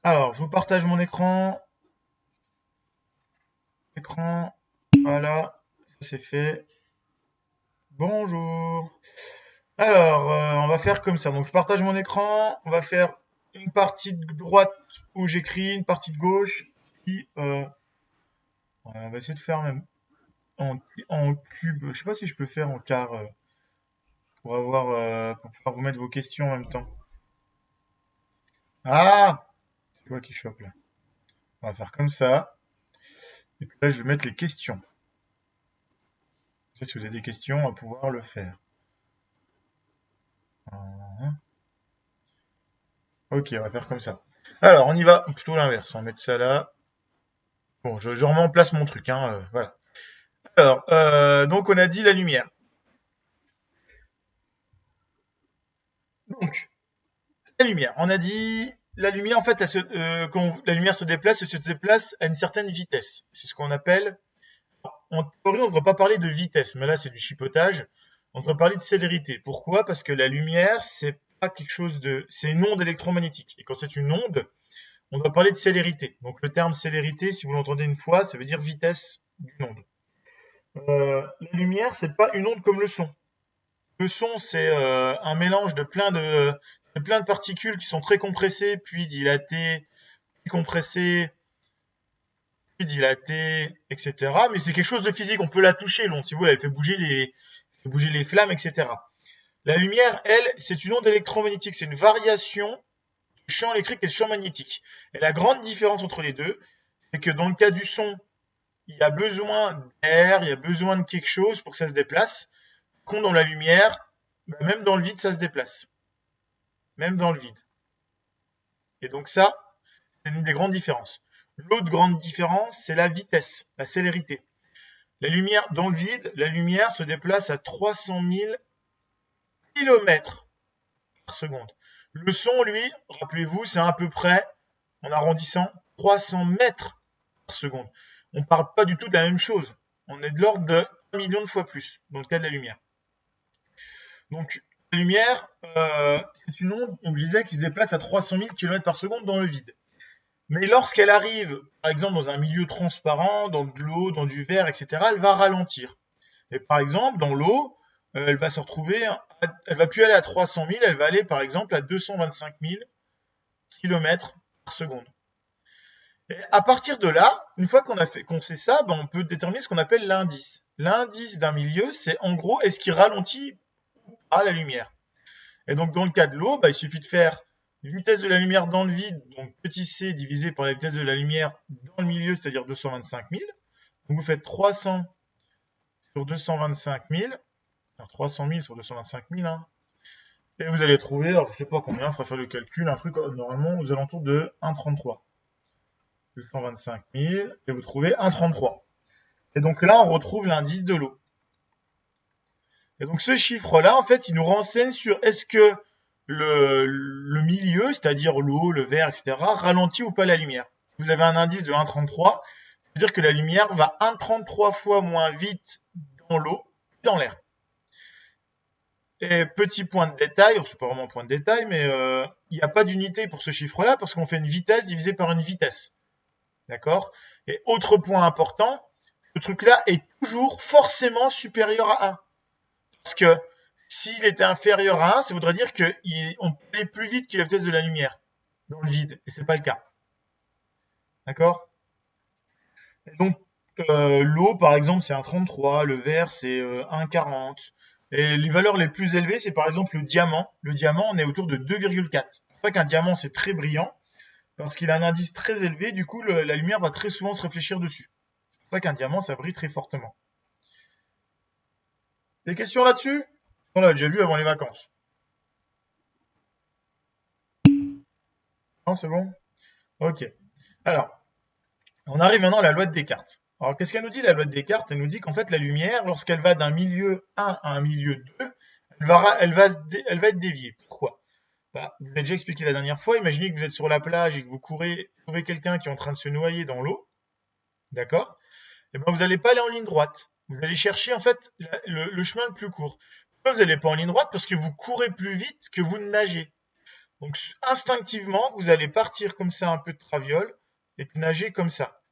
Alors, je vous partage mon écran. Écran, voilà, c'est fait. Bonjour. Alors, on va faire comme ça. Donc, je partage mon écran. On va faire une partie de droite où j'écris, une partie de gauche. Puis, on va essayer de faire même en, en cube. Je sais pas si je peux faire en quart pour avoir, pour pouvoir vous mettre vos questions en même temps. Ah, c'est quoi qui chope là? On va faire comme ça. Et puis là, je vais mettre les questions. Si vous avez des questions, on va pouvoir le faire. Voilà. Ok, on va faire comme ça. Alors, on y va. Plutôt l'inverse. On va mettre ça là. Bon, je remets en place mon truc, hein, voilà. Alors, donc on a dit la lumière. Donc, la lumière. On a dit la lumière, en fait, quand la lumière elle se déplace à une certaine vitesse. C'est ce qu'on appelle. En théorie, on ne devrait pas parler de vitesse, mais là, c'est du chipotage. On devrait parler de célérité. Pourquoi? Parce que la lumière, c'est pas quelque chose de. C'est une onde électromagnétique. Et quand c'est une onde, on doit parler de célérité. Donc, le terme célérité, si vous l'entendez une fois, ça veut dire vitesse d'une onde. La lumière, c'est pas une onde comme le son. Le son, c'est un mélange de plein de particules qui sont très compressées, puis dilatées, puis compressées, puis dilatées, etc. Mais c'est quelque chose de physique, on peut la toucher, l'onde. Si vous voulez, elle fait bouger les flammes, etc. La lumière, elle, c'est une onde électromagnétique, c'est une variation du champ électrique et du champ magnétique. Et la grande différence entre les deux, c'est que dans le cas du son, il y a besoin d'air, il y a besoin de quelque chose pour que ça se déplace. Quand dans la lumière, bah, même dans le vide, ça se déplace. Même dans le vide. Et donc ça, c'est une des grandes différences. L'autre grande différence, c'est la vitesse, la célérité. La lumière, dans le vide, la lumière se déplace à 300 000 km par seconde. Le son, lui, rappelez-vous, c'est à peu près, en arrondissant, 300 mètres par seconde. On ne parle pas du tout de la même chose. On est de l'ordre de 1 million de fois plus, dans le cas de la lumière. Donc, la lumière, c'est une onde, on disait, qui se déplace à 300 000 km par seconde dans le vide. Mais lorsqu'elle arrive, par exemple, dans un milieu transparent, dans de l'eau, dans du verre, etc., elle va ralentir. Et par exemple, dans l'eau, elle va se retrouver, elle va plus aller à 300 000, elle va aller, par exemple, à 225 000 km par seconde. Et à partir de là, une fois qu'on sait ça, ben on peut déterminer ce qu'on appelle l'indice. L'indice d'un milieu, c'est en gros, est-ce qu'il ralentit à la lumière. Et donc, dans le cas de l'eau, bah, il suffit de faire la vitesse de la lumière dans le vide, donc petit c divisé par la vitesse de la lumière dans le milieu, c'est-à-dire 225 000. Donc, vous faites 300 sur 225 000, alors 300 000 sur 225 000, hein, et vous allez trouver, alors je ne sais pas combien, il faudra faire le calcul, un truc normalement aux alentours de 1,33. 225 000, et vous trouvez 1,33. Et donc là, on retrouve l'indice de l'eau. Et donc ce chiffre-là, en fait, il nous renseigne sur est-ce que le milieu, c'est-à-dire l'eau, le verre, etc., ralentit ou pas la lumière. Vous avez un indice de 1,33, c'est-à-dire que la lumière va 1,33 fois moins vite dans l'eau que dans l'air. Et petit point de détail, c'est pas vraiment un point de détail, mais il n'y a pas d'unité pour ce chiffre-là parce qu'on fait une vitesse divisée par une vitesse. D'accord? Et autre point important, ce truc-là est toujours forcément supérieur à 1. Parce que s'il était inférieur à 1, ça voudrait dire qu'on peut aller plus vite que la vitesse de la lumière dans le vide. Et ce n'est pas le cas. D'accord? Et donc, l'eau, par exemple, c'est 1,33, le verre, c'est 1,40. Et les valeurs les plus élevées, c'est par exemple le diamant. Le diamant, on est autour de 2,4. C'est pour ça qu'un diamant, c'est très brillant, parce qu'il a un indice très élevé, du coup, la lumière va très souvent se réfléchir dessus. C'est pour ça qu'un diamant, ça brille très fortement. Des questions là-dessus? On l'a déjà vu avant les vacances. Non, c'est bon? Ok. Alors, on arrive maintenant à la loi de Descartes. Alors, qu'est-ce qu'elle nous dit, la loi de Descartes? Elle nous dit qu'en fait, la lumière, lorsqu'elle va d'un milieu 1 à un milieu 2, elle va être déviée. Pourquoi? Bah, vous l'avez déjà expliqué la dernière fois. Imaginez que vous êtes sur la plage et que vous trouvez quelqu'un qui est en train de se noyer dans l'eau. D'accord? Et ben, vous n'allez pas aller en ligne droite. Vous allez chercher, en fait, le chemin le plus court. Pourquoi vous n'allez pas en ligne droite? Parce que vous courez plus vite que vous ne nagez. Donc instinctivement, vous allez partir comme ça un peu de traviole et puis nager comme ça.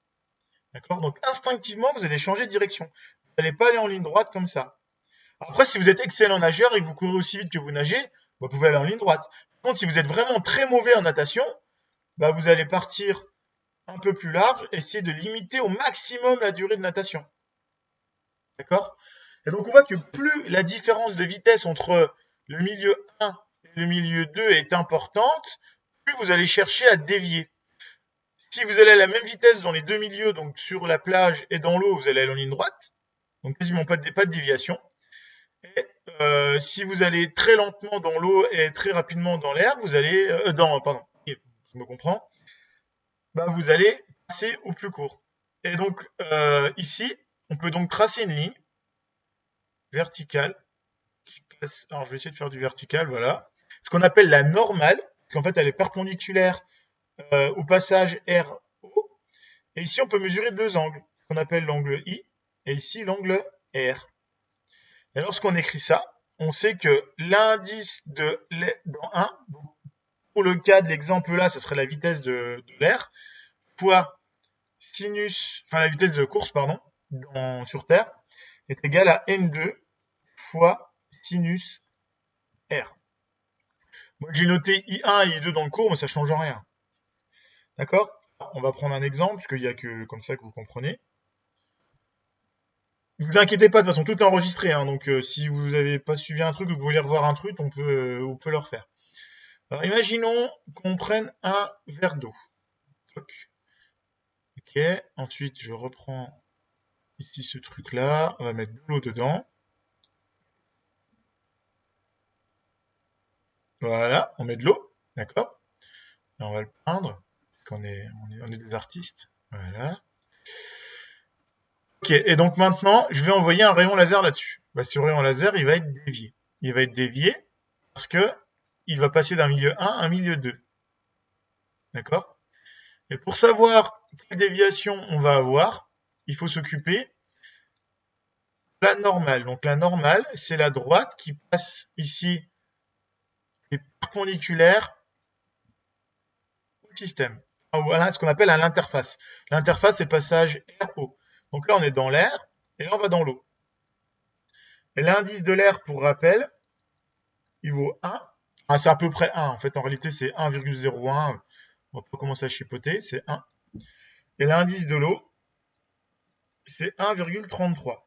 D'accord? Donc instinctivement, vous allez changer de direction. Vous n'allez pas aller en ligne droite comme ça. Après, si vous êtes excellent nageur et que vous courez aussi vite que vous nagez, vous pouvez aller en ligne droite. Par contre, si vous êtes vraiment très mauvais en natation, bah, vous allez partir un peu plus large, essayer de limiter au maximum la durée de natation. D'accord? Et donc on voit que plus la différence de vitesse entre le milieu 1 et le milieu 2 est importante, plus vous allez chercher à dévier. Si vous allez à la même vitesse dans les deux milieux, donc sur la plage et dans l'eau, vous allez aller en ligne droite, donc quasiment pas de déviation. Et si vous allez très lentement dans l'eau et très rapidement dans l'air, vous allez pardon, je me comprends, bah vous allez passer au plus court. Et donc ici, on peut donc tracer une ligne verticale. Alors je vais essayer de faire du vertical, voilà. Ce qu'on appelle la normale, parce qu'en fait elle est perpendiculaire au passage RO. Et ici on peut mesurer deux angles, qu'on appelle l'angle I, et ici l'angle R. Et lorsqu'on écrit ça, on sait que l'indice de dans 1, pour le cas de l'exemple là, ce serait la vitesse de l'air, fois sinus, enfin la vitesse de course, pardon, sur Terre, est égal à N2 fois sinus R. Moi j'ai noté I1 et I2 dans le cours, mais ça ne change rien. D'accord? On va prendre un exemple, parce qu'il n'y a que comme ça que vous comprenez. Ne vous inquiétez pas, de toute façon, tout est enregistré, hein, donc si vous n'avez pas suivi un truc ou que vous voulez revoir un truc, on peut le refaire. Alors imaginons qu'on prenne un verre d'eau. Ok, ensuite je reprends ici ce truc-là, on va mettre de l'eau dedans. Voilà, on met de l'eau, d'accord? Et on va le peindre, parce on est des artistes. Voilà. Ok, et donc maintenant, je vais envoyer un rayon laser là-dessus. Bah, ce rayon laser, il va être dévié. Il va être dévié parce que il va passer d'un milieu 1 à un milieu 2. D'accord? Et pour savoir quelle déviation on va avoir, il faut s'occuper de la normale. Donc la normale, c'est la droite qui passe ici est perpendiculaire au système, ou à ce qu'on appelle à l'interface. L'interface, c'est passage air-eau. Donc là, on est dans l'air, et là, on va dans l'eau. Et l'indice de l'air, pour rappel, il vaut 1. Ah, c'est à peu près 1. En fait, en réalité, c'est 1,01. On va pas commencer à chipoter, c'est 1. Et l'indice de l'eau, c'est 1,33.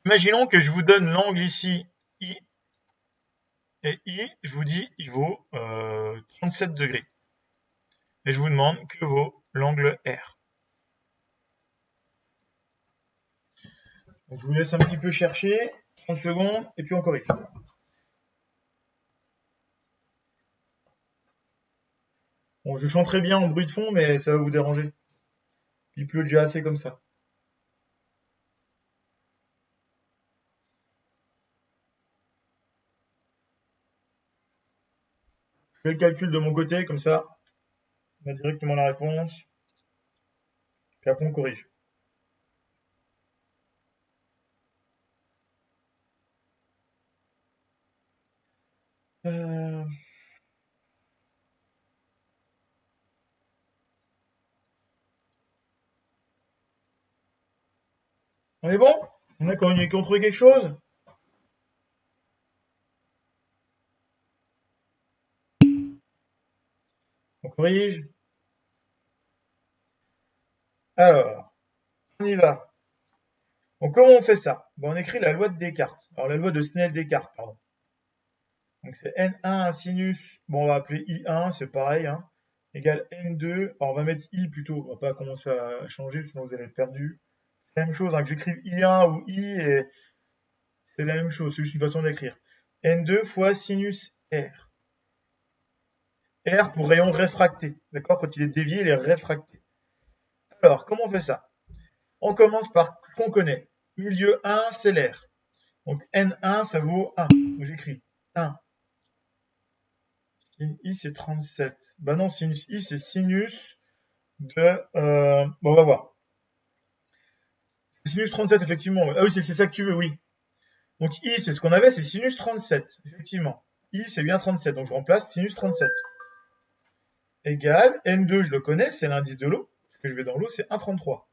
Imaginons que je vous donne l'angle ici, I, et I, je vous dis, il vaut 37 degrés. Et je vous demande que vaut l'angle R. Donc, je vous laisse un petit peu chercher, 30 secondes, et puis on corrige. Bon, je chante très bien en bruit de fond, mais ça va vous déranger. Il pleut déjà assez comme ça. Je fais le calcul de mon côté, comme ça, on a directement la réponse, puis après on corrige. Euh, On est bon? On a trouvé quelque chose? On corrige. Alors, on y va. Donc, comment on fait ça? Bon, on écrit la loi de Descartes. Alors, la loi de Snell-Descartes, pardon. Donc, c'est N1 sinus, bon, on va appeler I1, c'est pareil, hein, égale N2. Alors, on va mettre I plutôt, on va pas commencer à changer, sinon vous allez être perdu. C'est la même chose, hein, que j'écrive I1 ou I, et c'est la même chose, c'est juste une façon d'écrire. N2 fois sinus R. R pour rayon réfracté, d'accord? Quand il est dévié, il est réfracté. Alors, comment on fait ça? On commence par ce qu'on connaît. Milieu 1, c'est l'air. Donc N1, ça vaut 1. Donc j'écris 1. Sin I, c'est 37. Bah non, sinus I, c'est sinus de... Bon, on va voir. Sinus 37, effectivement. Ah oui, c'est ça que tu veux, oui. Donc I, c'est ce qu'on avait, c'est sinus 37, effectivement. I, c'est bien 37. Donc, je remplace sinus 37. Égale, N2, je le connais, c'est l'indice de l'eau. Que je vais dans l'eau, c'est 1,33.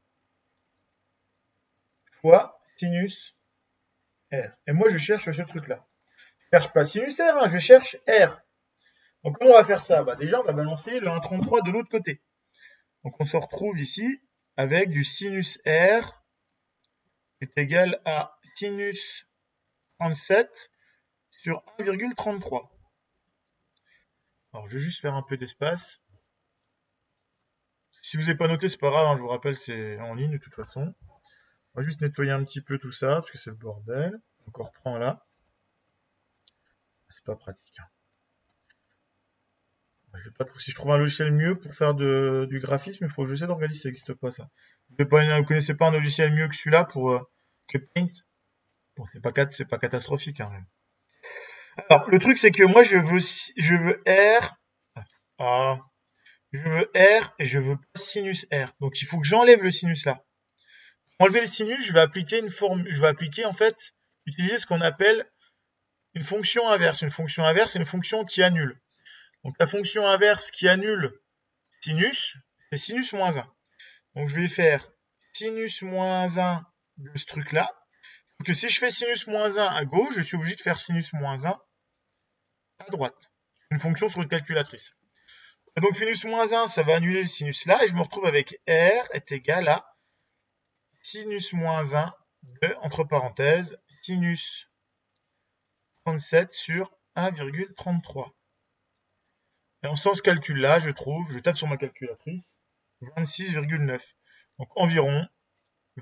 Fois sinus R. Et moi, je cherche ce truc-là. Je cherche pas sinus R, je cherche R. Donc, comment on va faire ça? Déjà, on va balancer le 1,33 de l'autre côté. Donc, on se retrouve ici avec du sinus R est égal à sinus 37 sur 1,33. Alors, je vais juste faire un peu d'espace. Si vous n'avez pas noté, c'est pas grave, hein, je vous rappelle, c'est en ligne de toute façon. On va juste nettoyer un petit peu tout ça, parce que c'est le bordel. Donc, on reprend là. C'est pas pratique. Si je trouve un logiciel mieux pour faire du graphisme, il faut que j'essaie d'organiser, ça n'existe pas ça. Vous connaissez pas un logiciel mieux que celui-là que Paint? Bon, c'est pas catastrophique, hein, même. Alors, le truc, c'est que moi, je veux R. Ah, je veux R et je veux pas sinus R. Donc, il faut que j'enlève le sinus là. Pour enlever le sinus, je vais appliquer, en fait, utiliser ce qu'on appelle une fonction inverse. Une fonction inverse, c'est une fonction qui annule. Donc, la fonction inverse qui annule sinus, c'est sinus moins 1. Donc, je vais faire sinus moins 1 de ce truc-là. Donc, si je fais sinus moins 1 à gauche, je suis obligé de faire sinus moins 1 à droite. Une fonction sur une calculatrice. Et donc, sinus moins 1, ça va annuler le sinus là, et je me retrouve avec R est égal à sinus moins 1 de, entre parenthèses, sinus 37 sur 1,33. Et en faisant ce calcul-là, je tape sur ma calculatrice, 26,9. Donc environ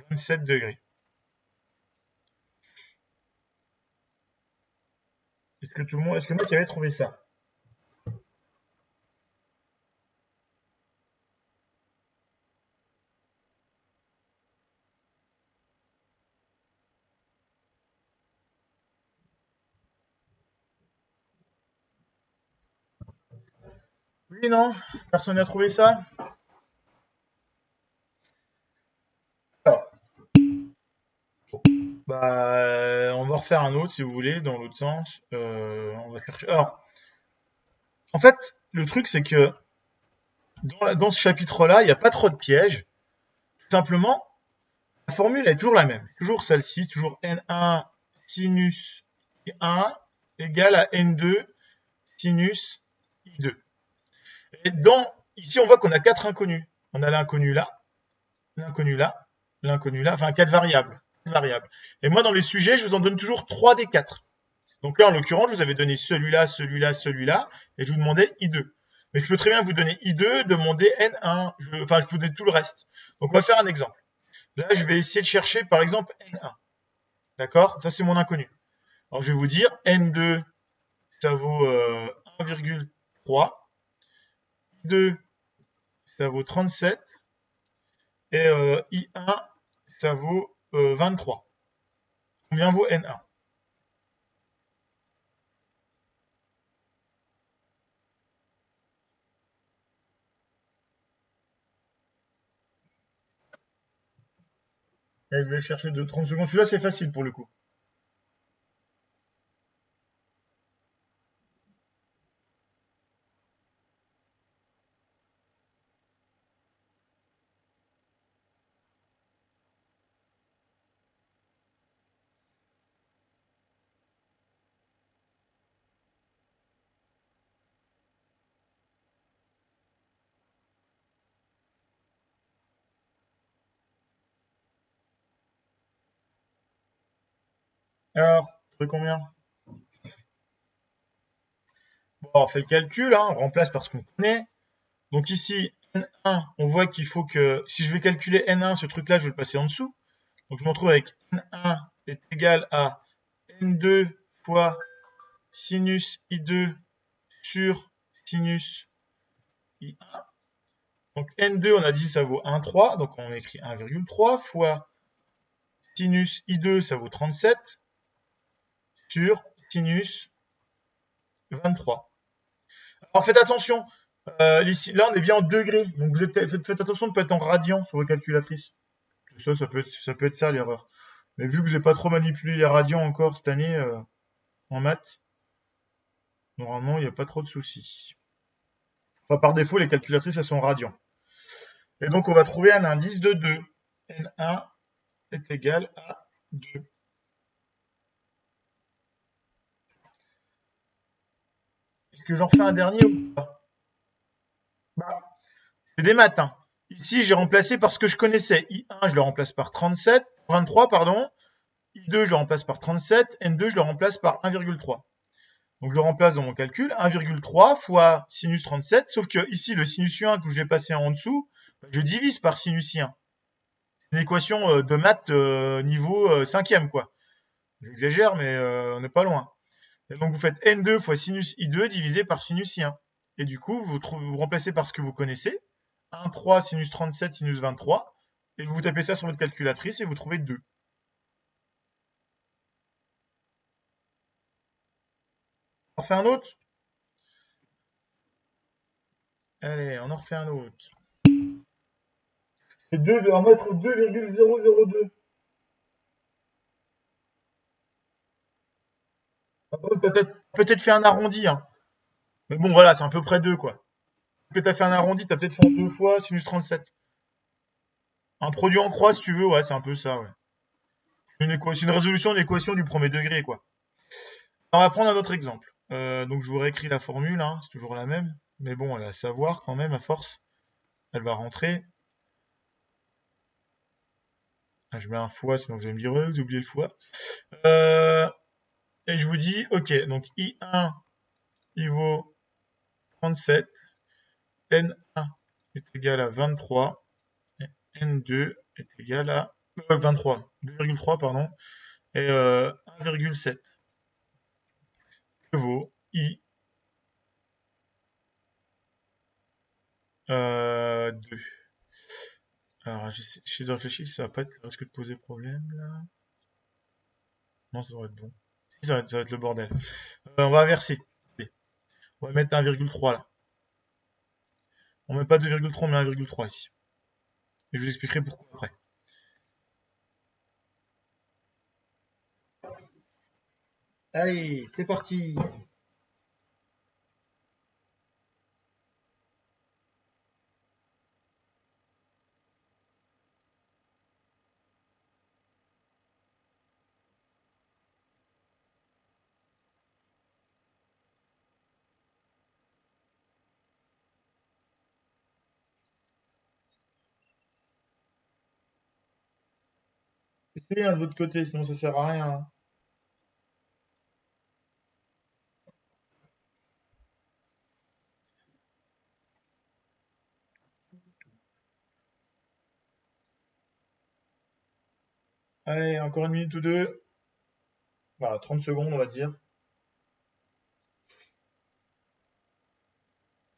27 degrés. Est-ce que moi qui avais trouvé ça? Oui, non? Personne n'a trouvé ça? Alors, on va refaire un autre si vous voulez, dans l'autre sens. On va chercher. Alors, en fait, le truc c'est que dans ce chapitre-là, il n'y a pas trop de pièges. Tout simplement, la formule est toujours la même. Toujours celle-ci, toujours N1 sinus I1 égale à N2 sinus I2. Et ici, on voit qu'on a 4 inconnus. On a l'inconnu là, l'inconnu là, l'inconnu là, enfin 4 variables. Et moi, dans les sujets, je vous en donne toujours 3 des 4. Donc là, en l'occurrence, je vous avais donné celui-là, celui-là, celui-là, et je vous demandais I2. Mais je peux très bien vous donner I2, demander N1, je vous donne tout le reste. Donc on va faire un exemple. Là, je vais essayer de chercher, par exemple, N1. D'accord? Ça, c'est mon inconnu. Alors, je vais vous dire, N2, ça vaut 1,3. 2, ça vaut 37. Et I1, ça vaut 23. Combien vaut N1? Et je vais chercher 30 secondes. Celui-là, c'est facile pour le coup. Alors, vous trouvez combien? Bon, on fait le calcul, hein, on remplace par ce qu'on connaît. Donc ici, N1, on voit qu'il faut que, si je vais calculer N1, ce truc-là, je vais le passer en dessous. Donc je me retrouve avec N1 est égal à N2 fois sinus I2 sur sinus I1. Donc N2, on a dit ça vaut 1,3, donc on écrit 1,3 fois sinus I2, ça vaut 37 sur sinus 23. Alors faites attention, ici, là on est bien en degrés, donc faites attention de ne pas être en radian sur vos calculatrices. Ça peut être ça l'erreur. Mais vu que je n'ai pas trop manipulé les radians encore cette année en maths, Normalement, il n'y a pas trop de soucis. Enfin, par défaut, les calculatrices, elles sont radians. Et donc, on va trouver un indice de 2. N1 est égal à 2. Est-ce que j'en fais un dernier ou pas? Bah, c'est des maths, hein. Ici, j'ai remplacé par ce que je connaissais. I1, je le remplace par 23, pardon. I2, je le remplace par 37. N2, je le remplace par 1,3. Donc, je le remplace dans mon calcul. 1,3 fois sinus 37. Sauf que ici, le sinus U1 que je vais passer en dessous, je divise par sinus I1. Une équation de maths niveau 5e, quoi. J'exagère, mais on n'est pas loin. Et donc, vous faites N2 fois sinus I2 divisé par sinus I1. Et du coup, vous remplacez par ce que vous connaissez. 1,3 sinus 37 sinus 23. Et vous tapez ça sur votre calculatrice et vous trouvez 2. On en refait un autre? Allez, on en refait un autre. C'est 2, on va mettre 2,002. Peut-être fait un arrondi, hein. Mais bon, voilà, c'est à peu près 2, quoi. Que t'as fait un arrondi, t'as peut-être fait en 2 fois sinus 37. Un produit en croix, si tu veux, ouais, c'est un peu ça, ouais. C'est une résolution d'équation du premier degré, quoi. On va prendre un autre exemple. Donc je vous réécris la formule, hein, c'est toujours la même. Mais bon, elle est à savoir quand même, à force. Elle va rentrer. Ah, je mets un fois, sinon vous allez me dire, vous oubliez le fois. Et je vous dis, ok, donc I1, il vaut 37. N1 est égal à 23. Et N2 est égal à 23. 2,3, pardon. Et 1,7 que vaut I 2. Alors, j'essaie de réfléchir si ça va pas être, risque de poser problème, là. Non, ça devrait être bon. Si, ça va être le bordel. On va inverser. On va mettre 1,3 là. On met pas 2,3, on met 1,3 ici. Et je vous expliquerai pourquoi après. Allez, c'est parti. Essayez de votre côté, sinon ça sert à rien, hein. Allez, encore une minute ou deux. Voilà, 30 secondes, on va dire.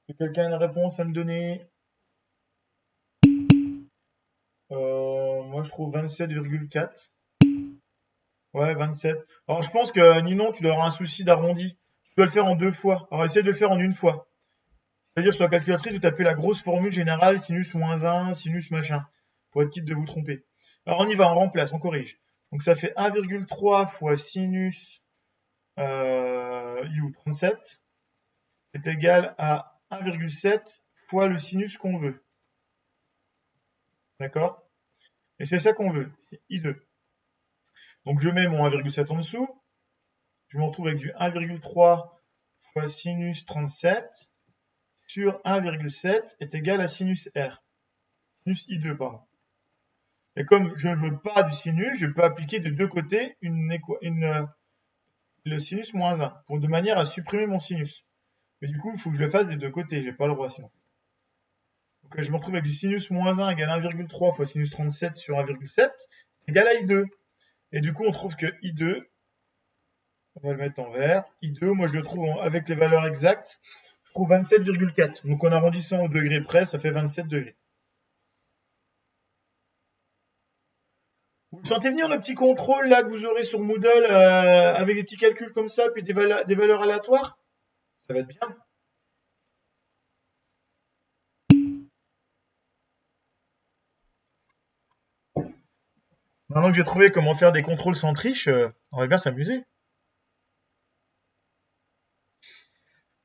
Si quelqu'un a une réponse à me donner, moi je trouve 27,4. Ouais, 27. Alors je pense que Ninon, tu dois avoir un souci d'arrondi. Tu dois le faire en 2 fois. Alors essaye de le faire en une fois. C'est-à-dire sur la calculatrice, vous tapez la grosse formule générale, sinus moins 1, sinus machin, pour être quitte de vous tromper. Alors on y va, on remplace, on corrige. Donc ça fait 1,3 fois sinus u 37 est égal à 1,7 fois le sinus qu'on veut. D'accord? Et c'est ça qu'on veut, I2. Donc je mets mon 1,7 en dessous. Je me retrouve avec du 1,3 fois sinus 37 sur 1,7 est égal à sinus R. Sinus I2, pardon. Et comme je ne veux pas du sinus, je peux appliquer de deux côtés le sinus moins 1, de manière à supprimer mon sinus. Mais du coup, il faut que je le fasse des deux côtés, j'ai pas le droit sinon. Donc je me retrouve avec du sinus moins 1 égale 1,3 fois sinus 37 sur 1,7 égale à I2. Et du coup, on trouve que I2, on va le mettre en vert, I2, moi je le trouve avec les valeurs exactes, je trouve 27,4. Donc en arrondissant au degré près, ça fait 27 degrés. Vous sentez venir le petit contrôle là que vous aurez sur Moodle avec des petits calculs comme ça, puis des valeurs aléatoires? Ça va être bien. Maintenant que j'ai trouvé comment faire des contrôles sans triche, on va bien s'amuser.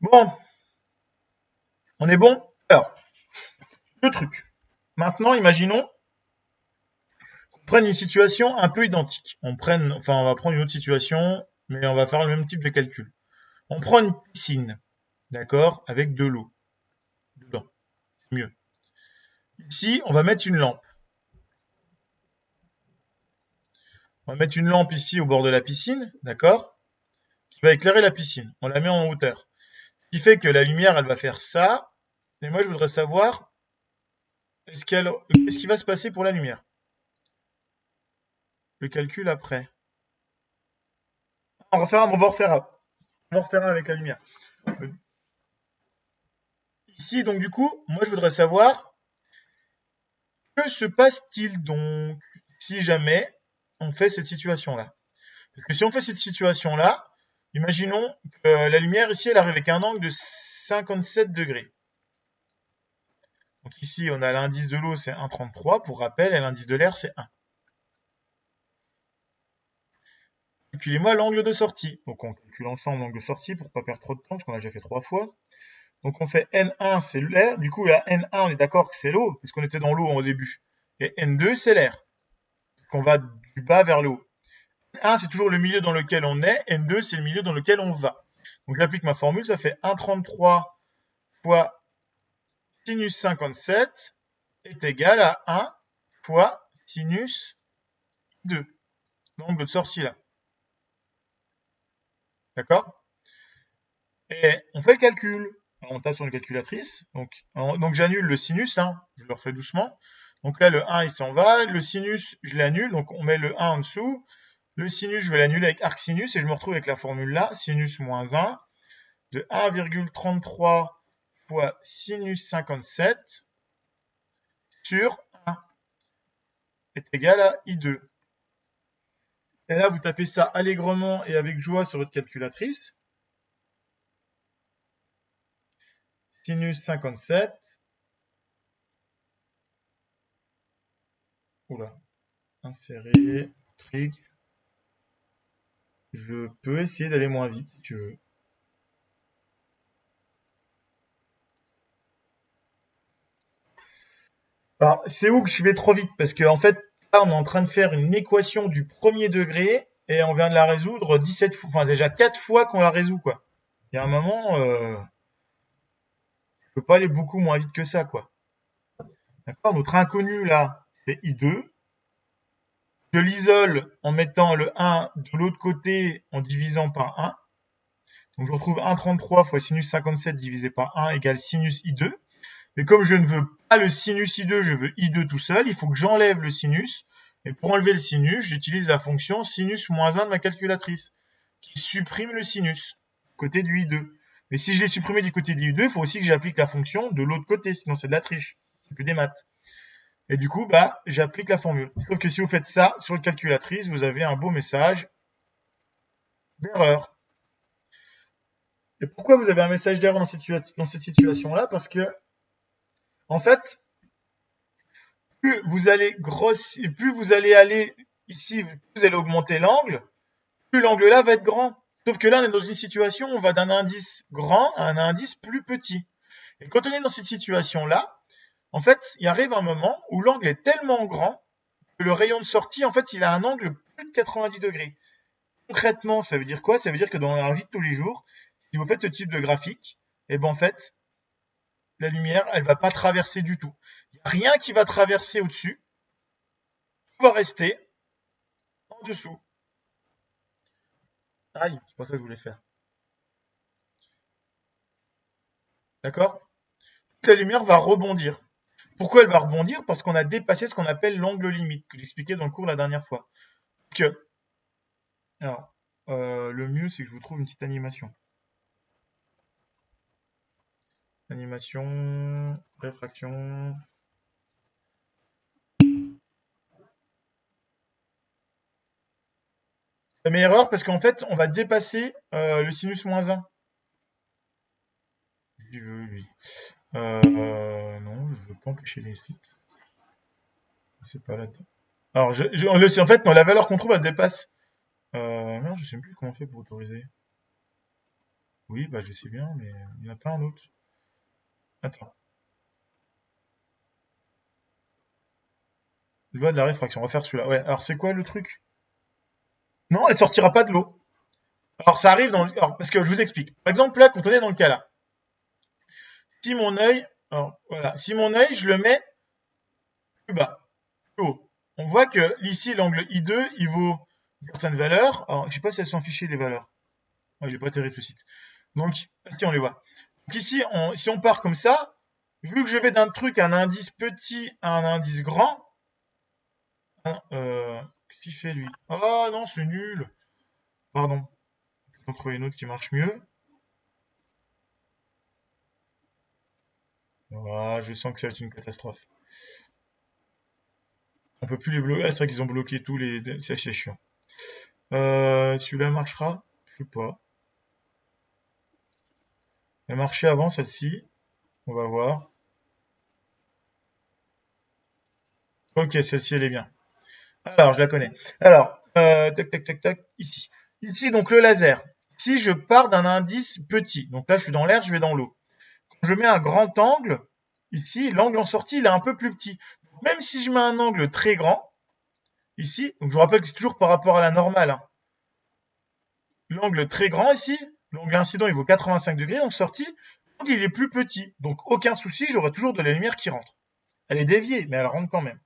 Bon, on est bon? Alors, le truc. Maintenant, imaginons qu'on prenne une situation un peu identique. On va prendre une autre situation, mais on va faire le même type de calcul. On prend une piscine, d'accord, avec de l'eau dedans. C'est mieux. Ici, on va mettre une lampe. On va mettre une lampe ici au bord de la piscine, d'accord, qui va éclairer la piscine. On la met en hauteur. Ce qui fait que la lumière, elle va faire ça. Et moi, je voudrais savoir qu'est-ce qui va se passer pour la lumière. Le calcul après. On va refaire un avec la lumière. Ici, donc du coup, moi, je voudrais savoir que se passe-t-il donc si jamais on fait cette situation-là. Parce que si on fait cette situation-là, imaginons que la lumière ici, elle arrive avec un angle de 57 degrés. Donc ici, on a l'indice de l'eau, c'est 1,33. Pour rappel, et l'indice de l'air, c'est 1. Calculez-moi l'angle de sortie. Donc on calcule ensemble l'angle de sortie pour ne pas perdre trop de temps, parce qu'on a déjà fait 3 fois. Donc on fait N1, c'est l'air. Du coup, là, N1, on est d'accord que c'est l'eau, puisqu'on était dans l'eau au début. Et N2, c'est l'air. Donc on va du bas vers le haut. N1, c'est toujours le milieu dans lequel on est. N2, c'est le milieu dans lequel on va. Donc j'applique ma formule, ça fait 1,33 fois sinus 57 est égal à 1 fois sinus 2. L'angle de sortie là. D'accord? Et on fait le calcul. Alors, on tape sur une calculatrice. Donc j'annule le sinus, hein. Je le refais doucement. Donc là, le 1, il s'en va. Le sinus, je l'annule. Donc on met le 1 en dessous. Le sinus, je vais l'annuler avec arc sinus et je me retrouve avec la formule là, sinus moins 1 de 1,33 fois sinus 57 sur 1 est égal à I2. Et là, vous tapez ça allègrement et avec joie sur votre calculatrice. Sinus 57. Oula. Insérer. Clic. Je peux essayer d'aller moins vite si tu veux. Alors, c'est où que je vais trop vite? Parce qu'en fait, là, on est en train de faire une équation du premier degré et on vient de la résoudre 17 fois, enfin déjà 4 fois qu'on la résout, quoi. Il y a un moment, je peux pas aller beaucoup moins vite que ça, quoi. D'accord? Notre inconnu, là, c'est I2. Je l'isole en mettant le 1 de l'autre côté en divisant par 1. Donc je retrouve 1,33 fois sinus 57 divisé par 1 égale sinus I2. Mais comme je ne veux pas le sinus I2, je veux I2 tout seul, il faut que j'enlève le sinus. Et pour enlever le sinus, j'utilise la fonction sinus moins 1 de ma calculatrice, qui supprime le sinus, côté du I2. Mais si je l'ai supprimé du côté du I2, il faut aussi que j'applique la fonction de l'autre côté, sinon c'est de la triche. C'est plus des maths. Et du coup, bah, j'applique la formule. Sauf que si vous faites ça sur une calculatrice, vous avez un beau message d'erreur. Et pourquoi vous avez un message d'erreur dans cette situation-là? Parce que, en fait, plus vous allez aller ici, plus vous allez augmenter l'angle, plus l'angle là va être grand. Sauf que là, on est dans une situation où on va d'un indice grand à un indice plus petit. Et quand on est dans cette situation-là, en fait, il arrive un moment où l'angle est tellement grand que le rayon de sortie, en fait, il a un angle plus de 90 degrés. Concrètement, ça veut dire quoi? Ça veut dire que dans la vie de tous les jours, si vous faites ce type de graphique, et ben en fait, la lumière, elle va pas traverser du tout. Il n'y a rien qui va traverser au-dessus, tout va rester en dessous. Aïe, c'est pas ça que je voulais faire. D'accord? La lumière va rebondir. Pourquoi elle va rebondir? Parce qu'on a dépassé ce qu'on appelle l'angle limite, que j'expliquais dans le cours la dernière fois. Que, alors, le mieux, c'est que je vous trouve une petite animation. Animation, réfraction. Ça met erreur parce qu'en fait, on va dépasser le sinus moins 1. Il veut, lui. Non, je veux pas empêcher les sites. C'est pas là-dedans. Alors, en fait, non, la valeur qu'on trouve, elle dépasse. Non, je sais plus comment on fait pour autoriser. Oui, bah je sais bien, mais il n'y en a pas un autre. Attends. Loi de la réfraction, on va faire celui-là. Ouais, alors c'est quoi le truc? Non, elle sortira pas de l'eau. Alors ça arrive alors, parce que je vous explique. Par exemple, là, quand on est dans le cas là, si mon œil, alors voilà, si mon œil, je le mets plus bas, plus haut, on voit que ici, l'angle I2, il vaut une certaine valeur. Alors, je sais pas si elles sont affichées les valeurs. Oh, il est pas terrible ce site. Donc, tiens, on les voit. Donc ici, si on part comme ça, vu que je vais d'un truc à un indice petit à un indice grand, hein, qu'est-ce qu'il fait lui? Ah non, c'est nul. Pardon. On va trouver une autre qui marche mieux. Ah, je sens que ça va être une catastrophe. On peut plus les bloquer. Ah, c'est vrai qu'ils ont bloqué tous les. C'est chiant. Celui-là marchera? Je sais pas. Elle marchait avant celle-ci. On va voir. Ok, celle-ci elle est bien. Alors, je la connais. Alors, tac, tac, tac, tac, ici. Ici, donc le laser. Si je pars d'un indice petit, donc là je suis dans l'air, je vais dans l'eau. Quand je mets un grand angle, ici, l'angle en sortie, il est un peu plus petit. Même si je mets un angle très grand, ici, donc je vous rappelle que c'est toujours par rapport à la normale, hein. L'angle très grand ici, l'angle incident il vaut 85 degrés, en sortie, l'angle il est plus petit. Donc aucun souci, j'aurai toujours de la lumière qui rentre. Elle est déviée, mais elle rentre quand même.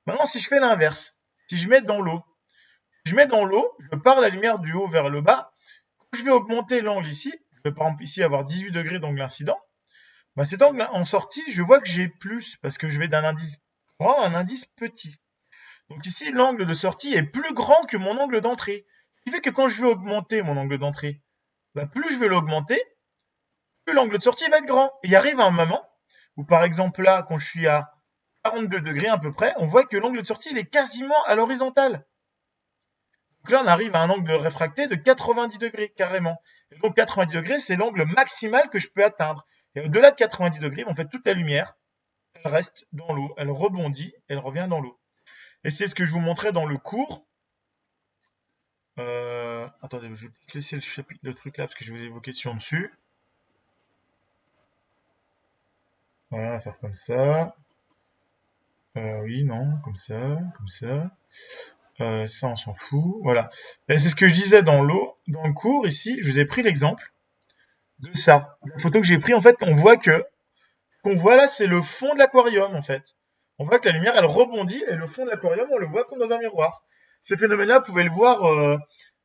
Maintenant, si je fais l'inverse, si je mets dans l'eau, je mets dans l'eau, je pars la lumière du haut vers le bas. Quand je vais augmenter l'angle ici, je vais par exemple ici avoir 18 degrés d'angle incident. Bah, cet angle en sortie, je vois que j'ai plus parce que je vais d'un indice grand à un indice petit. Donc ici, l'angle de sortie est plus grand que mon angle d'entrée. Ce qui fait que quand je vais augmenter mon angle d'entrée, bah, plus je vais l'augmenter, plus l'angle de sortie va être grand. Et il arrive un moment où, par exemple là, quand je suis à 42 degrés à peu près, on voit que l'angle de sortie il est quasiment à l'horizontale. Donc là, on arrive à un angle de réfracté de 90 degrés carrément. Et donc 90 degrés, c'est l'angle maximal que je peux atteindre. Et au-delà de 90 degrés, en fait, toute la lumière, elle reste dans l'eau, elle rebondit, elle revient dans l'eau. Et c'est ce que je vous montrais dans le cours. Attendez, je vais laisser le truc là parce que je vais vous évoquer dessus. Voilà, on va faire comme ça. Oui, non, comme ça, comme ça. Ça, on s'en fout. Voilà. C'est ce que je disais dans le cours ici. Je vous ai pris l'exemple de ça. La photo que j'ai prise, en fait, on voit qu'on voit là, c'est le fond de l'aquarium, en fait. On voit que la lumière, elle rebondit et le fond de l'aquarium, on le voit comme dans un miroir. Ce phénomène-là, vous pouvez le voir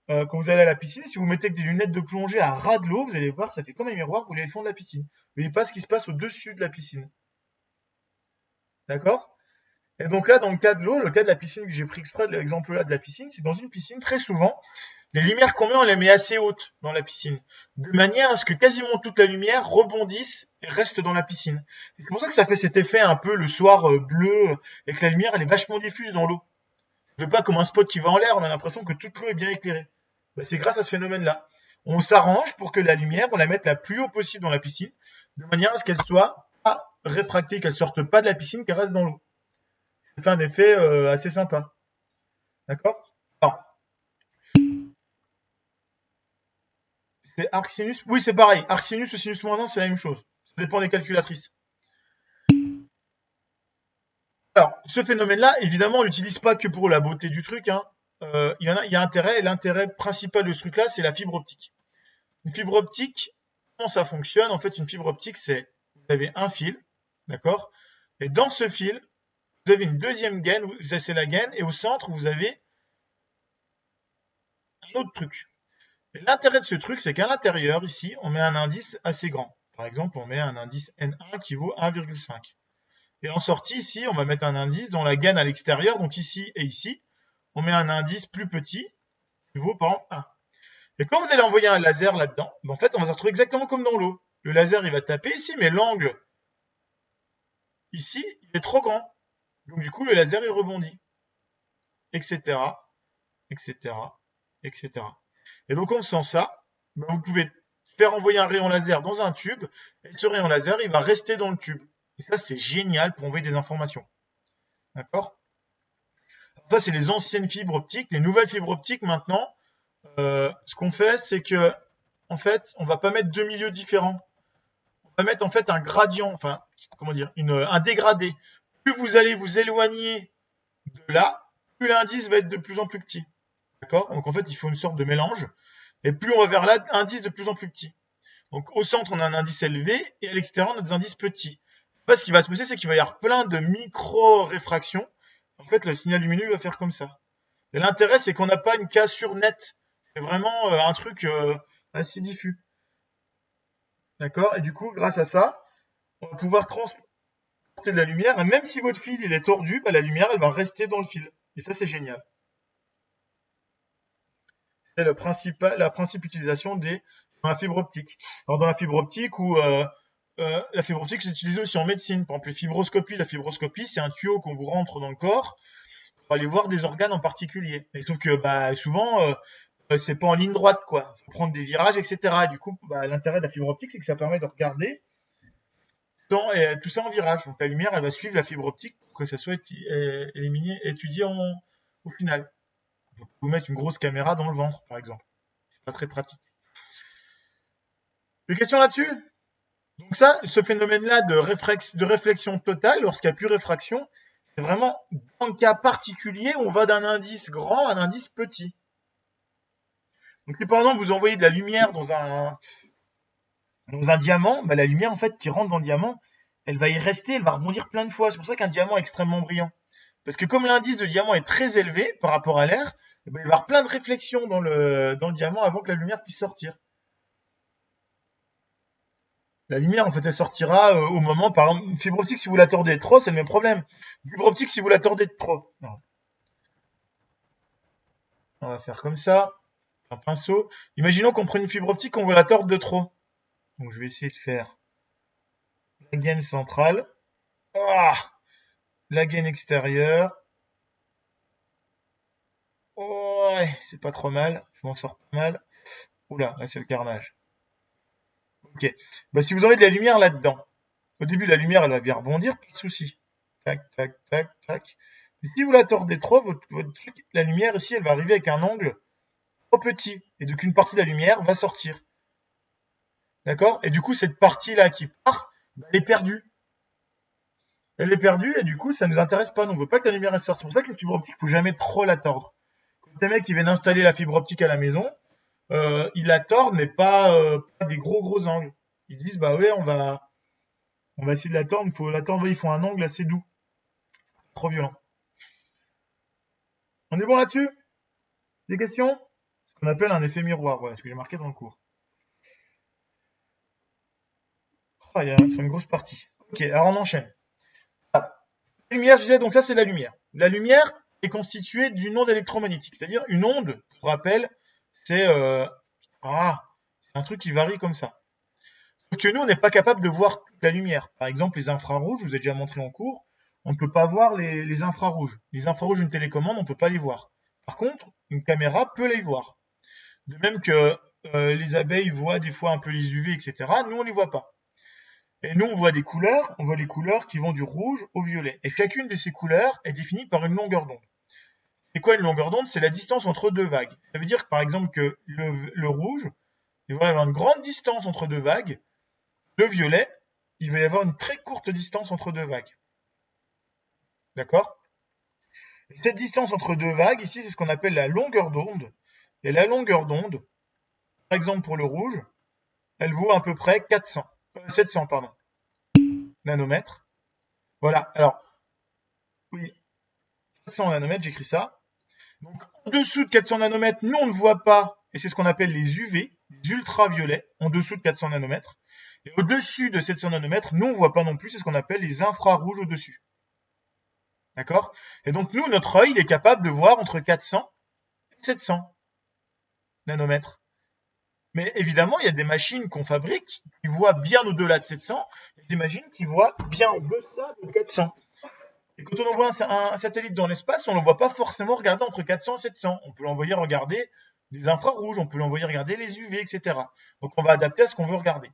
quand vous allez à la piscine. Si vous mettez des lunettes de plongée à ras de l'eau, vous allez voir, ça fait comme un miroir, vous voyez le fond de la piscine. Vous voyez pas ce qui se passe au-dessus de la piscine. D'accord? Et donc là, dans le cas de l'eau, le cas de la piscine que j'ai pris exprès de l'exemple là de la piscine, c'est dans une piscine, très souvent, les lumières qu'on met, on les met assez hautes dans la piscine, de manière à ce que quasiment toute la lumière rebondisse et reste dans la piscine. C'est pour ça que ça fait cet effet un peu le soir bleu, et que la lumière, elle est vachement diffuse dans l'eau. On fait pas comme un spot qui va en l'air, on a l'impression que toute l'eau est bien éclairée. Bah, c'est grâce à ce phénomène-là. On s'arrange pour que la lumière, on la mette la plus haut possible dans la piscine, de manière à ce qu'elle soit pas réfractée, qu'elle sorte pas de la piscine, qu'elle reste dans l'eau. Ça fait un effet assez sympa. D'accord? Alors, c'est arc sinus. Oui, c'est pareil. Arc sinus ou sinus moins 1, c'est la même chose. Ça dépend des calculatrices. Alors, ce phénomène-là, évidemment, on l'utilise pas que pour la beauté du truc, hein. Il y a intérêt, et l'intérêt principal de ce truc-là, c'est la fibre optique. Une fibre optique, comment ça fonctionne? En fait, une fibre optique, c'est, vous avez un fil, d'accord? Et dans ce fil, vous avez une deuxième gaine, ça c'est la gaine, et au centre, vous avez un autre truc. Et l'intérêt de ce truc, c'est qu'à l'intérieur, ici, on met un indice assez grand. Par exemple, on met un indice N1 qui vaut 1,5. Et en sortie, ici, on va mettre un indice dont la gaine à l'extérieur, donc ici et ici, on met un indice plus petit qui vaut par exemple 1. Et quand vous allez envoyer un laser là-dedans, ben, en fait, on va se retrouver exactement comme dans l'eau. Le laser, il va taper ici, mais l'angle ici, il est trop grand. Donc du coup, le laser, il rebondit, etc., etc., etc. Et donc, en faisant ça, ben, vous pouvez faire envoyer un rayon laser dans un tube, et ce rayon laser, il va rester dans le tube. Et ça, c'est génial pour envoyer des informations. D'accord? Ça, c'est les anciennes fibres optiques. Les nouvelles fibres optiques, maintenant, ce qu'on fait, c'est que en fait, on va pas mettre deux milieux différents. On va mettre en fait un gradient, enfin, comment dire, un dégradé. Plus vous allez vous éloigner de là, plus l'indice va être de plus en plus petit. D'accord? Donc en fait, il faut une sorte de mélange. Et plus on va vers là, indice de plus en plus petit. Donc au centre, on a un indice élevé et à l'extérieur, on a des indices petits. En fait, ce qui va se passer, c'est qu'il va y avoir plein de micro-réfractions. En fait, le signal lumineux va faire comme ça. Et l'intérêt, c'est qu'on n'a pas une cassure nette. C'est vraiment un truc assez diffus. D'accord? Et du coup, grâce à ça, on va pouvoir transporter de la lumière. Et même si votre fil il est tordu, bah, la lumière, elle va rester dans le fil. Et ça, c'est génial. C'est la principale utilisation dans la fibre optique. Alors, dans la fibre optique, la fibre optique, c'est utilisé aussi en médecine. Par exemple, la fibroscopie, c'est un tuyau qu'on vous rentre dans le corps pour aller voir des organes en particulier. Et sauf que bah, souvent, c'est pas en ligne droite, quoi. Il faut prendre des virages, etc. Et du coup, bah, l'intérêt de la fibre optique, c'est que ça permet de regarder tout ça en virage. Donc la lumière, elle va suivre la fibre optique pour que ça soit étudié au final. On peut vous mettre une grosse caméra dans le ventre, par exemple. C'est pas très pratique. Des questions là-dessus? Donc ça, ce phénomène-là de réflexion totale, lorsqu'il n'y a plus réfraction, c'est vraiment dans le cas particulier où on va d'un indice grand à un indice petit. Donc si par exemple vous envoyez de la lumière dans un diamant, bah, la lumière en fait qui rentre dans le diamant, elle va y rester, elle va rebondir plein de fois. C'est pour ça qu'un diamant est extrêmement brillant. Parce que comme l'indice de diamant est très élevé par rapport à l'air, eh ben, il va y avoir plein de réflexions dans le diamant avant que la lumière puisse sortir. La lumière, en fait, elle sortira au moment, par exemple, une fibre optique, si vous la tordez de trop, c'est le même problème. Une fibre optique, si vous la tordez de trop. Non. On va faire comme ça, un pinceau. Imaginons qu'on prenne une fibre optique, qu'on veut la tordre de trop. Donc, je vais essayer de faire la gaine centrale. Ah, la gaine extérieure. Oh, ouais, c'est pas trop mal. Je m'en sors pas mal. Oula, là, c'est le carnage. Ok. Bah, si vous avez de la lumière là-dedans, au début, la lumière, elle va bien rebondir, pas de souci. Tac, tac, tac, tac. Mais si vous la tordez trop, votre truc, la lumière ici, elle va arriver avec un angle trop petit. Et donc, une partie de la lumière va sortir. D'accord? Et du coup, cette partie-là qui part, bah, elle est perdue. Elle est perdue, et du coup, ça nous intéresse pas. Nous, on veut pas que la lumière elle sorte. C'est pour ça que la fibre optique, faut jamais trop la tordre. Quand les mecs qui viennent installer la fibre optique à la maison, ils la tordent, mais pas des gros angles. Ils disent, bah ouais, on va essayer de la tordre, il faut la tordre, ils font un angle assez doux. Trop violent. On est bon là-dessus? Des questions? Ce qu'on appelle un effet miroir, voilà ce que j'ai marqué dans le cours. Ah, c'est une grosse partie. Ok, alors on enchaîne. Ah, la lumière, je disais, donc ça c'est la lumière. La lumière est constituée d'une onde électromagnétique, c'est-à-dire une onde, pour rappel, c'est un truc qui varie comme ça. Sauf que nous, on n'est pas capable de voir toute la lumière. Par exemple, les infrarouges, je vous ai déjà montré en cours, on ne peut pas voir les infrarouges. Les infrarouges d'une télécommande, on ne peut pas les voir. Par contre, une caméra peut les voir. De même que les abeilles voient des fois un peu les UV, etc. Nous, on ne les voit pas. Et nous, on voit les couleurs qui vont du rouge au violet. Et chacune de ces couleurs est définie par une longueur d'onde. Et quoi une longueur d'onde? C'est la distance entre deux vagues. Ça veut dire, par exemple, que le rouge, il va y avoir une grande distance entre deux vagues. Le violet, il va y avoir une très courte distance entre deux vagues. D'accord? Cette distance entre deux vagues, ici, c'est ce qu'on appelle la longueur d'onde. Et la longueur d'onde, par exemple pour le rouge, elle vaut à peu près 700 pardon, nanomètres. Voilà, alors, oui, 400 nanomètres, j'écris ça. Donc, en dessous de 400 nanomètres, nous, on ne voit pas, et c'est ce qu'on appelle les UV, les ultraviolets, en dessous de 400 nanomètres. Et au-dessus de 700 nanomètres, nous, on ne voit pas non plus, c'est ce qu'on appelle les infrarouges au-dessus. D'accord? Et donc, nous, notre œil, il est capable de voir entre 400 et 700 nanomètres. Mais évidemment, il y a des machines qu'on fabrique qui voient bien au-delà de 700, et des machines qui voient bien au-deçà de 400. Et quand on envoie un satellite dans l'espace, on ne l'envoie pas forcément regarder entre 400 et 700. On peut l'envoyer regarder des infrarouges, on peut l'envoyer regarder les UV, etc. Donc on va adapter à ce qu'on veut regarder.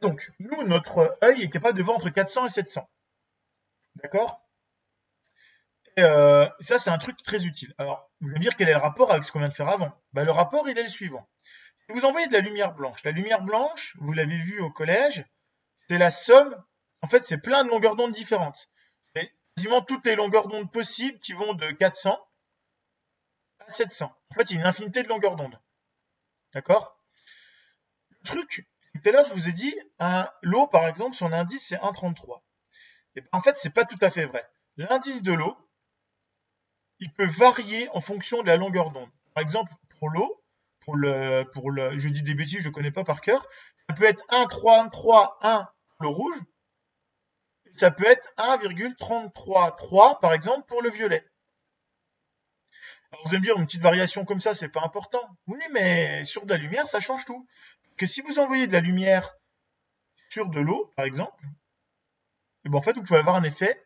Donc, nous, notre œil est capable de voir entre 400 et 700. D'accord? Et ça, c'est un truc très utile. Alors, vous allez me dire quel est le rapport avec ce qu'on vient de faire avant? Bah, le rapport, il est le suivant. Si vous envoyez de la lumière blanche, vous l'avez vu au collège, c'est la somme, en fait, c'est plein de longueurs d'onde différentes. Et quasiment toutes les longueurs d'onde possibles qui vont de 400 à 700. En fait, il y a une infinité de longueurs d'onde. D'accord? Le truc, tout à l'heure, je vous ai dit, l'eau, par exemple, son indice, c'est 1,33. Et ben, en fait, c'est pas tout à fait vrai. L'indice de l'eau, il peut varier en fonction de la longueur d'onde. Par exemple, pour l'eau, je dis des bêtises, je ne connais pas par cœur, ça peut être 1,331 pour le rouge, ça peut être 1,333 par exemple pour le violet. Alors vous allez me dire, une petite variation comme ça, c'est pas important. Oui, mais sur de la lumière, ça change tout. Que si vous envoyez de la lumière sur de l'eau, par exemple, et ben en fait, vous pouvez avoir un effet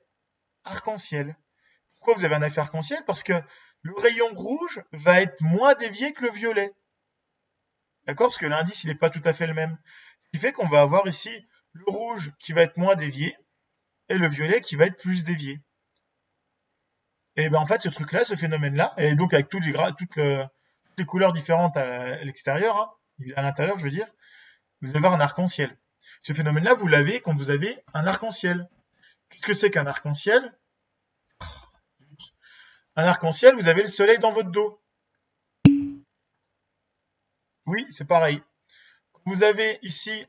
arc-en-ciel. Pourquoi vous avez un effet arc-en-ciel? Parce que le rayon rouge va être moins dévié que le violet. D'accord? Parce que l'indice, il n'est pas tout à fait le même. Ce qui fait qu'on va avoir ici le rouge qui va être moins dévié et le violet qui va être plus dévié. Et ben en fait, ce truc-là, ce phénomène-là, et donc avec toutes les couleurs différentes à l'extérieur, hein, à l'intérieur, je veux dire, vous allez avoir un arc-en-ciel. Ce phénomène-là, vous l'avez quand vous avez un arc-en-ciel. Qu'est-ce que c'est qu'un arc-en-ciel? Un arc-en-ciel, vous avez le soleil dans votre dos. Oui, c'est pareil. Vous avez ici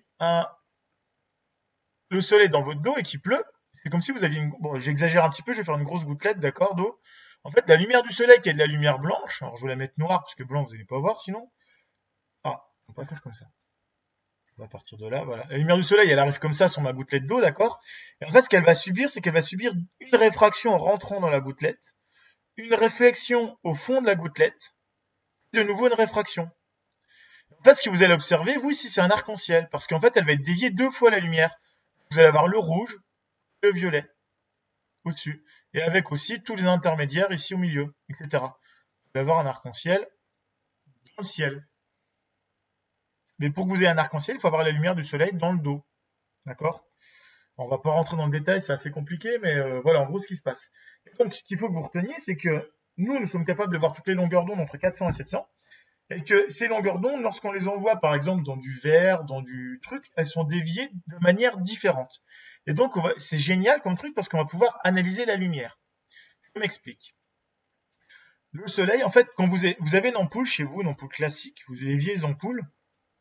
le soleil dans votre dos et qu'il pleut, c'est comme si vous aviez bon, j'exagère un petit peu, je vais faire une grosse gouttelette, d'accord, d'eau. En fait, la lumière du soleil qui est de la lumière blanche, alors je vais la mettre noire parce que blanc vous n'allez pas voir sinon. Ah, on va pas faire comme ça. On va partir de là, voilà. La lumière du soleil, elle arrive comme ça sur ma gouttelette d'eau, d'accord. Et en fait, ce qu'elle va subir, c'est qu'elle va subir une réfraction en rentrant dans la gouttelette, une réflexion au fond de la gouttelette, de nouveau une réfraction. En fait, ce que vous allez observer, vous ici, c'est un arc-en-ciel, parce qu'en fait, elle va être déviée 2 fois la lumière. Vous allez avoir le rouge, le violet au-dessus, et avec aussi tous les intermédiaires ici au milieu, etc. Vous allez avoir un arc-en-ciel dans le ciel. Mais pour que vous ayez un arc-en-ciel, il faut avoir la lumière du soleil dans le dos. D'accord? On va pas rentrer dans le détail, c'est assez compliqué, mais voilà en gros ce qui se passe. Et donc ce qu'il faut que vous reteniez, c'est que nous sommes capables de voir toutes les longueurs d'onde entre 400 et 700, et que ces longueurs d'onde, lorsqu'on les envoie par exemple dans du verre, dans du truc, elles sont déviées de manière différente. Et donc c'est génial comme truc parce qu'on va pouvoir analyser la lumière. Je m'explique. Le soleil, en fait, quand vous avez une ampoule chez vous, une ampoule classique, vous avez les vieilles ampoules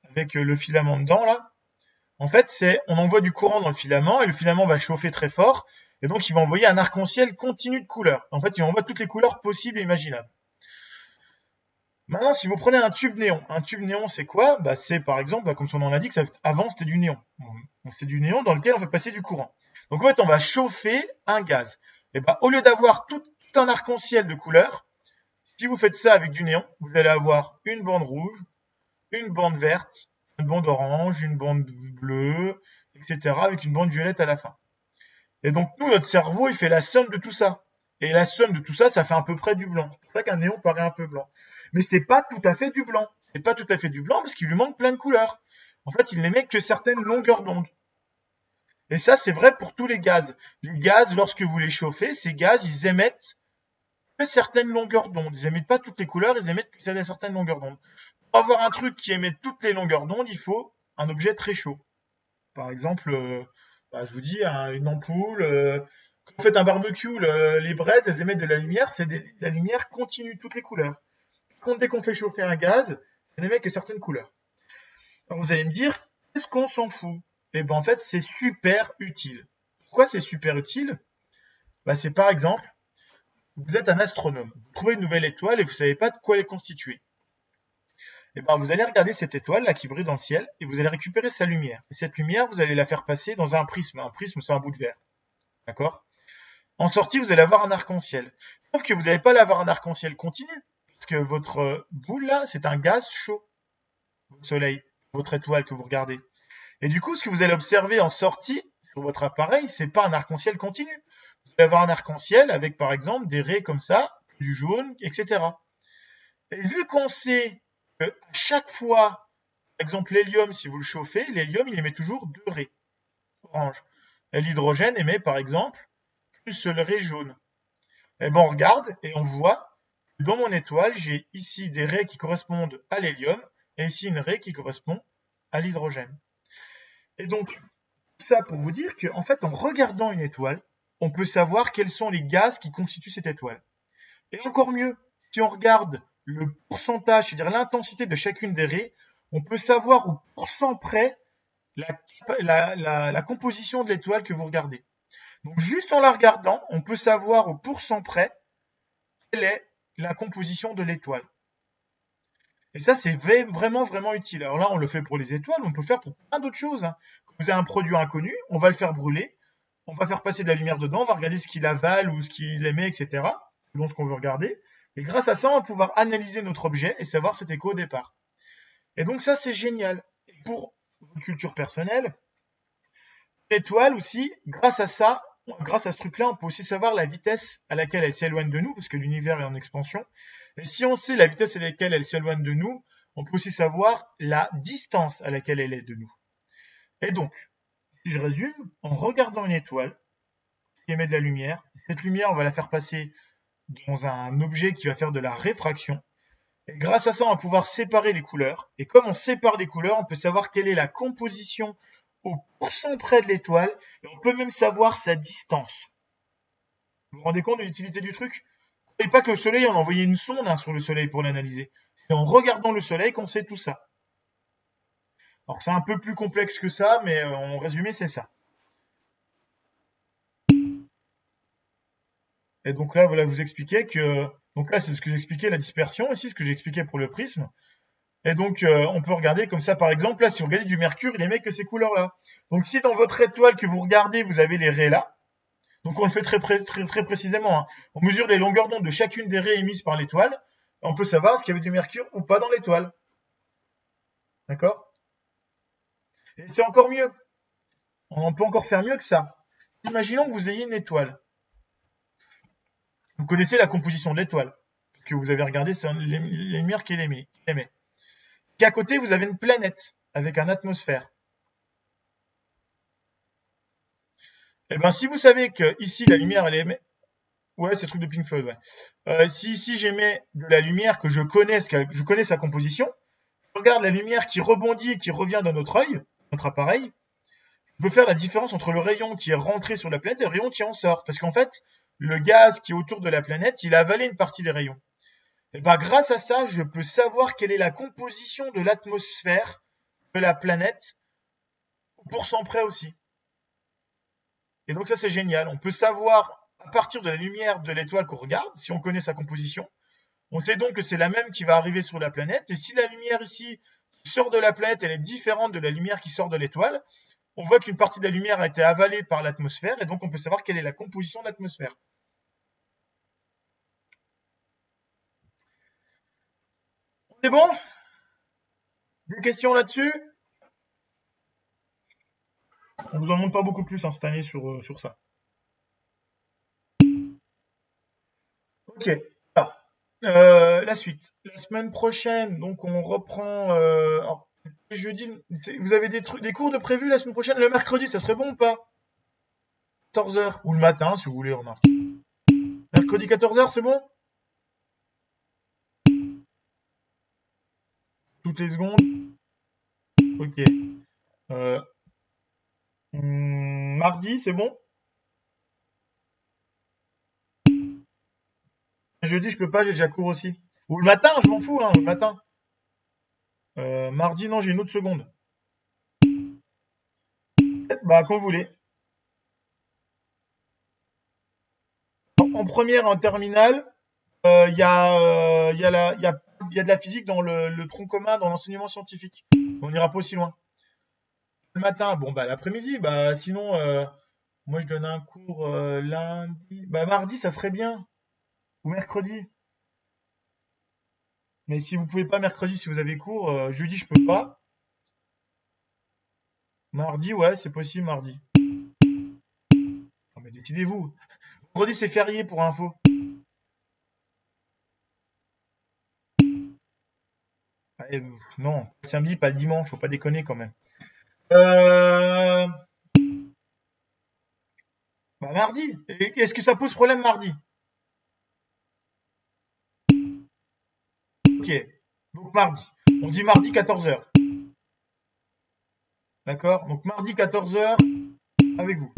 avec le filament dedans là. En fait, on envoie du courant dans le filament et le filament va chauffer très fort et donc il va envoyer un arc-en-ciel continu de couleurs. En fait, il envoie toutes les couleurs possibles et imaginables. Maintenant, si vous prenez un tube néon c'est quoi? Bah, c'est par exemple, comme son nom l'indique, avant c'était du néon. C'est du néon dans lequel on fait passer du courant. Donc en fait, on va chauffer un gaz. Et bah, au lieu d'avoir tout un arc-en-ciel de couleurs, si vous faites ça avec du néon, vous allez avoir une bande rouge, une bande verte, une bande orange, une bande bleue, etc. avec une bande violette à la fin. Et donc nous, notre cerveau, il fait la somme de tout ça. Et la somme de tout ça, ça fait à peu près du blanc. C'est pour ça qu'un néon paraît un peu blanc. Mais c'est pas tout à fait du blanc. C'est pas tout à fait du blanc parce qu'il lui manque plein de couleurs. En fait, il n'émet que certaines longueurs d'onde. Et ça, c'est vrai pour tous les gaz. Les gaz, lorsque vous les chauffez, ces gaz, ils émettent que certaines longueurs d'onde. Ils émettent pas toutes les couleurs, ils émettent que certaines longueurs d'onde. Pour avoir un truc qui émet toutes les longueurs d'onde, il faut un objet très chaud. Par exemple, je vous dis, une ampoule. Quand vous faites un barbecue, les braises, elles émettent de la lumière, c'est de la lumière continue, toutes les couleurs. Dès qu'on fait chauffer un gaz, ça n'émet que certaines couleurs. Alors vous allez me dire, qu'est-ce qu'on s'en fout? Eh ben en fait, c'est super utile. Pourquoi c'est super utile? C'est par exemple, vous êtes un astronome, vous trouvez une nouvelle étoile et vous ne savez pas de quoi elle est constituée. Et ben, vous allez regarder cette étoile là qui brille dans le ciel et vous allez récupérer sa lumière. Et cette lumière, vous allez la faire passer dans un prisme. Un prisme, c'est un bout de verre. D'accord? En sortie, vous allez avoir un arc-en-ciel. Sauf que vous n'allez pas avoir un arc-en-ciel continu. Parce que votre boule là, c'est un gaz chaud. Votre soleil, votre étoile que vous regardez. Et du coup, ce que vous allez observer en sortie sur votre appareil, c'est pas un arc-en-ciel continu. Vous allez avoir un arc-en-ciel avec par exemple des raies comme ça, du jaune, etc. Et vu qu'on sait que à chaque fois, par exemple l'hélium, si vous le chauffez, l'hélium il émet toujours 2 raies orange. Et l'hydrogène émet par exemple une seule raie jaune. Et ben on regarde et on voit que dans mon étoile, j'ai ici des raies qui correspondent à l'hélium et ici une raie qui correspond à l'hydrogène. Et donc, ça pour vous dire qu'en fait, en regardant une étoile, on peut savoir quels sont les gaz qui constituent cette étoile. Et encore mieux, si on regarde le pourcentage, c'est-à-dire l'intensité de chacune des raies, on peut savoir au pourcent près la composition de l'étoile que vous regardez. Donc juste en la regardant, on peut savoir au pourcent près quelle est la composition de l'étoile. Et ça, c'est vraiment utile. Alors là, on le fait pour les étoiles, on peut le faire pour plein d'autres choses. Quand vous avez un produit inconnu, on va le faire brûler, on va faire passer de la lumière dedans, on va regarder ce qu'il avale ou ce qu'il émet, etc., selon ce qu'on veut regarder. Et grâce à ça, on va pouvoir analyser notre objet et savoir c'était quoi au départ. Et donc ça, c'est génial. Et pour votre culture personnelle, l'étoile aussi, grâce à ça, grâce à ce truc-là, on peut aussi savoir la vitesse à laquelle elle s'éloigne de nous, parce que l'univers est en expansion. Et si on sait la vitesse à laquelle elle s'éloigne de nous, on peut aussi savoir la distance à laquelle elle est de nous. Et donc, si je résume, en regardant une étoile qui émet de la lumière, cette lumière, on va la faire passer dans un objet qui va faire de la réfraction. Et grâce à ça, on va pouvoir séparer les couleurs. Et comme on sépare les couleurs, on peut savoir quelle est la composition au pourcent près de l'étoile. Et on peut même savoir sa distance. Vous vous rendez compte de l'utilité du truc? Et pas que le soleil, on a envoyé une sonde sur le soleil pour l'analyser. C'est en regardant le soleil qu'on sait tout ça. Alors c'est un peu plus complexe que ça, mais en résumé, c'est ça. Et donc là, voilà, vous expliquez que... Donc là, c'est ce que j'expliquais, la dispersion. Ici, ce que j'expliquais pour le prisme. Et donc, on peut regarder comme ça, par exemple, là, si vous regardez du mercure, il émet que ces couleurs-là. Donc, si dans votre étoile que vous regardez, vous avez les raies là, donc on le fait très précisément, hein. On mesure les longueurs d'onde de chacune des raies émises par l'étoile, on peut savoir s'il y avait du mercure ou pas dans l'étoile. D'accord? Et c'est encore mieux. On peut encore faire mieux que ça. Imaginons que vous ayez une étoile. Vous connaissez la composition de l'étoile, que vous avez regardé, c'est les lumières qu'elle émet. Qu'à côté, vous avez une planète avec une atmosphère. Et bien, si vous savez que ici la lumière elle émet, ouais, c'est le truc de Pink Floyd, ouais. Si ici j'émets de la lumière que je connais sa composition, je regarde la lumière qui rebondit et qui revient dans notre œil, notre appareil, je peux faire la différence entre le rayon qui est rentré sur la planète et le rayon qui en sort. Parce qu'en fait, le gaz qui est autour de la planète, il a avalé une partie des rayons. Et ben, grâce à ça, je peux savoir quelle est la composition de l'atmosphère de la planète, pour cent près aussi. Et donc ça, c'est génial. On peut savoir, à partir de la lumière de l'étoile qu'on regarde, si on connaît sa composition, on sait donc que c'est la même qui va arriver sur la planète. Et si la lumière ici qui sort de la planète, elle est différente de la lumière qui sort de l'étoile, on voit qu'une partie de la lumière a été avalée par l'atmosphère, et donc on peut savoir quelle est la composition de l'atmosphère. C'est bon? Des questions là-dessus? On vous en montre pas beaucoup plus cette année sur ça. Ok. Alors, la suite. La semaine prochaine, donc on reprend. Alors, jeudi, vous avez des cours de prévus la semaine prochaine? Le mercredi, ça serait bon ou pas? 14h. Ou le matin, si vous voulez, remarque. Mercredi 14h, c'est bon? Toutes les secondes? Ok. Euh, mardi, c'est bon? Jeudi, je peux pas, j'ai déjà cours aussi. Ou le matin, je m'en fous, hein, le matin. Mardi, non, j'ai une autre seconde. Bah, quand vous voulez. En première, en terminale, il y a de la physique dans le tronc commun, dans l'enseignement scientifique. On n'ira pas aussi loin. Le matin, bon, bah, l'après-midi, bah, sinon, moi, je donne un cours lundi. Bah, mardi, ça serait bien. Ou mercredi. Mais si vous pouvez pas mercredi, si vous avez cours, jeudi, je peux pas. Mardi, ouais, c'est possible, mardi. Ah, mais décidez-vous. Vendredi, c'est férié pour info. Allez, non, samedi, pas dimanche, faut pas déconner quand même. Euh, Bah, mardi. Est-ce que ça pose problème mardi? Ok. Donc mardi. On dit mardi 14h. D'accord? Donc mardi 14h avec vous.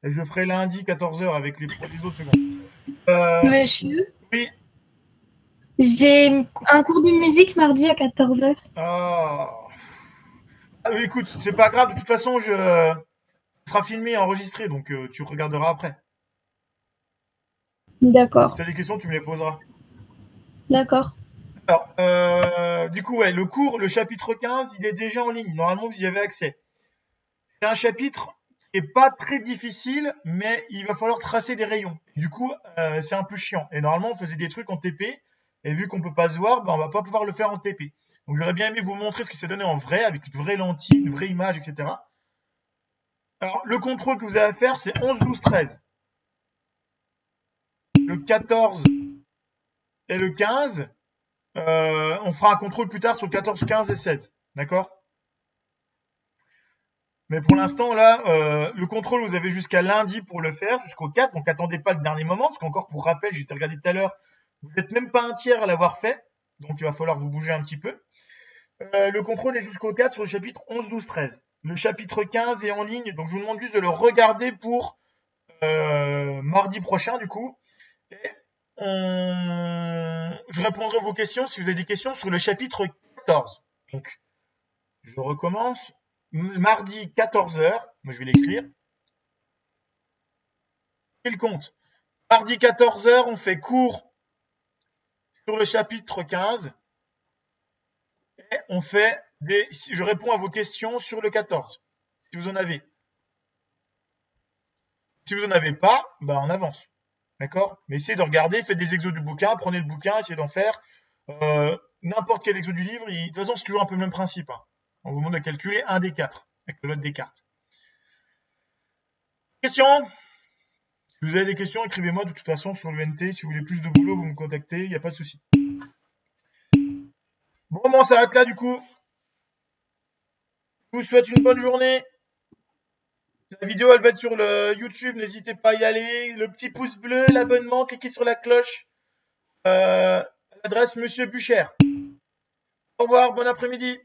Et je ferai lundi 14h avec les autres secondes. Monsieur, Oui. j'ai un cours de musique mardi à 14h. Ah. Ah, écoute, c'est pas grave. De toute façon, ce sera filmé et enregistré, donc tu regarderas après. Si D'accord, tu as des questions, tu me les poseras. d'accord. Alors, du coup, ouais, le cours, le chapitre 15, il est déjà en ligne. Normalement, vous y avez accès. C'est un chapitre qui est pas très difficile, mais il va falloir tracer des rayons. Du coup, c'est un peu chiant. Et normalement, on faisait des trucs en TP, et vu qu'on peut pas se voir, ben, on va pas pouvoir le faire en TP. Donc, j'aurais bien aimé vous montrer ce que c'est donné en vrai, avec une vraie lentille, une vraie image, etc. Alors, le contrôle que vous avez à faire, c'est 11, 12, 13. Le 14 et le 15, on fera un contrôle plus tard sur le 14, 15 et 16. D'accord? Mais pour l'instant, là, le contrôle, vous avez jusqu'à lundi pour le faire, jusqu'au 4. Donc, attendez pas le dernier moment, parce qu'encore pour rappel, j'ai été regardé tout à l'heure, vous n'êtes même pas un tiers à l'avoir fait. Donc, il va falloir vous bouger un petit peu. Le contrôle est jusqu'au 4 sur le chapitre 11, 12, 13. Le chapitre 15 est en ligne, donc je vous demande juste de le regarder pour mardi prochain, du coup. Et je répondrai à vos questions si vous avez des questions sur le chapitre 14. Donc, je recommence. Mardi 14h, je vais l'écrire. Quel compte? Mardi 14h, on fait cours sur le chapitre 15 et on fait je réponds à vos questions sur le 14, si vous en avez. Si vous en avez pas, bah on avance. D'accord? Mais essayez de regarder, faites des exos du bouquin, prenez le bouquin, essayez d'en faire. N'importe quel exo du livre, de toute façon, c'est toujours un peu le même principe, hein. On vous demande de calculer un des quatre avec le lot des cartes. Questions? Si vous avez des questions, écrivez-moi de toute façon sur l'UNT. Si vous voulez plus de boulot, vous me contactez, il n'y a pas de souci. Bon, on s'arrête là du coup. Je vous souhaite une bonne journée. La vidéo, elle va être sur le YouTube. N'hésitez pas à y aller. Le petit pouce bleu, l'abonnement, cliquez sur la cloche. À l'adresse Monsieur Bucher. Au revoir, bon après-midi.